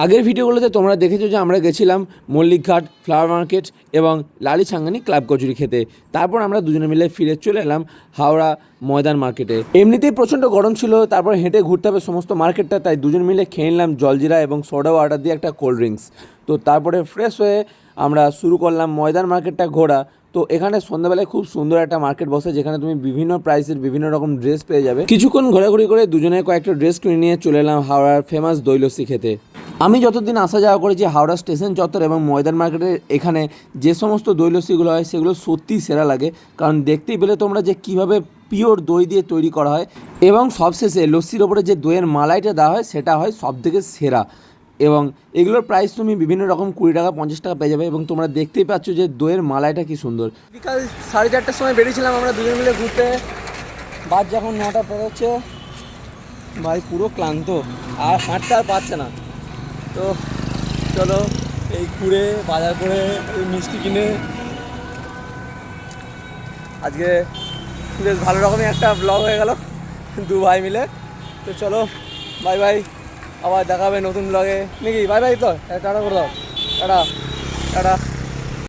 আগের ভিডিওগুলোতে তোমরা দেখেছো যে আমরা গেছিলাম মল্লিকঘাট ফ্লাওয়ার মার্কেট এবং লালি ছাঙ্গানি ক্লাব কচুরি খেতে। তারপর আমরা দুজনে মিলে ফিরে চলে এলাম হাওড়া ময়দান মার্কেটে। এমনিতেই প্রচণ্ড গরম ছিল, তারপর হেঁটে ঘুরতে হবে সমস্ত মার্কেটটা, তাই দুজন মিলে খেয়ে নিলাম জলজিরা এবং সোডা ওয়াটার দিয়ে একটা কোল্ড ড্রিঙ্কস। তো তারপরে ফ্রেশ হয়ে আমরা শুরু করলাম ময়দান মার্কেটটা ঘোরা। তো এখানে সন্ধ্যাবেলায় খুব সুন্দর একটা মার্কেট বসে, যেখানে তুমি বিভিন্ন প্রাইসের বিভিন্ন রকম ড্রেস পেয়ে যাবে। কিছুক্ষণ ঘোরাঘুরি করে দুজনে কয়েকটা ড্রেস কিনে নিয়ে চলে এলাম হাওড়ার ফেমাস দই লস্যি খেতে। আমি যতদিন আসা যাওয়া করেছি হাওড়া স্টেশন চত্বর এবং ময়দান মার্কেটের এখানে যে সমস্ত দই লস্যিগুলো হয় সেগুলো সত্যিই সেরা লাগে, কারণ দেখতেই পেলে তোমরা যে কীভাবে পিওর দই দিয়ে তৈরি করা হয় এবং সবশেষে লস্যির ওপরে যে দইয়ের মালাইটা দেওয়া হয় সেটা হয় সবথেকে সেরা। এবং এগুলোর প্রাইস তুমি বিভিন্ন রকম 20 টাকা 50 টাকা পেয়ে যাবে, এবং তোমরা দেখতেই পাচ্ছ যে দইয়ের মালাইটা কি সুন্দর। বিকাল 4:30টার সময় বেরিয়েছিলাম আমরা দুজন মিলে ঘুরতে। বাদ যখন 9টা পেরোচ্ছে, ভাই পুরো ক্লান্ত, আর হাঁটতে আর পারছে না। তো চলো এই ঘুরে বাজার করে এই মিষ্টি কিনে আজকে বেশ ভালো রকমই একটা ব্লগ হয়ে গেল দু ভাই মিলে। তো চলো বাই বাই, আবার দেখা হবে নতুন ব্লগে নাকি? বাই বাই, তো টাটা করে দাও, টাটা টাটা।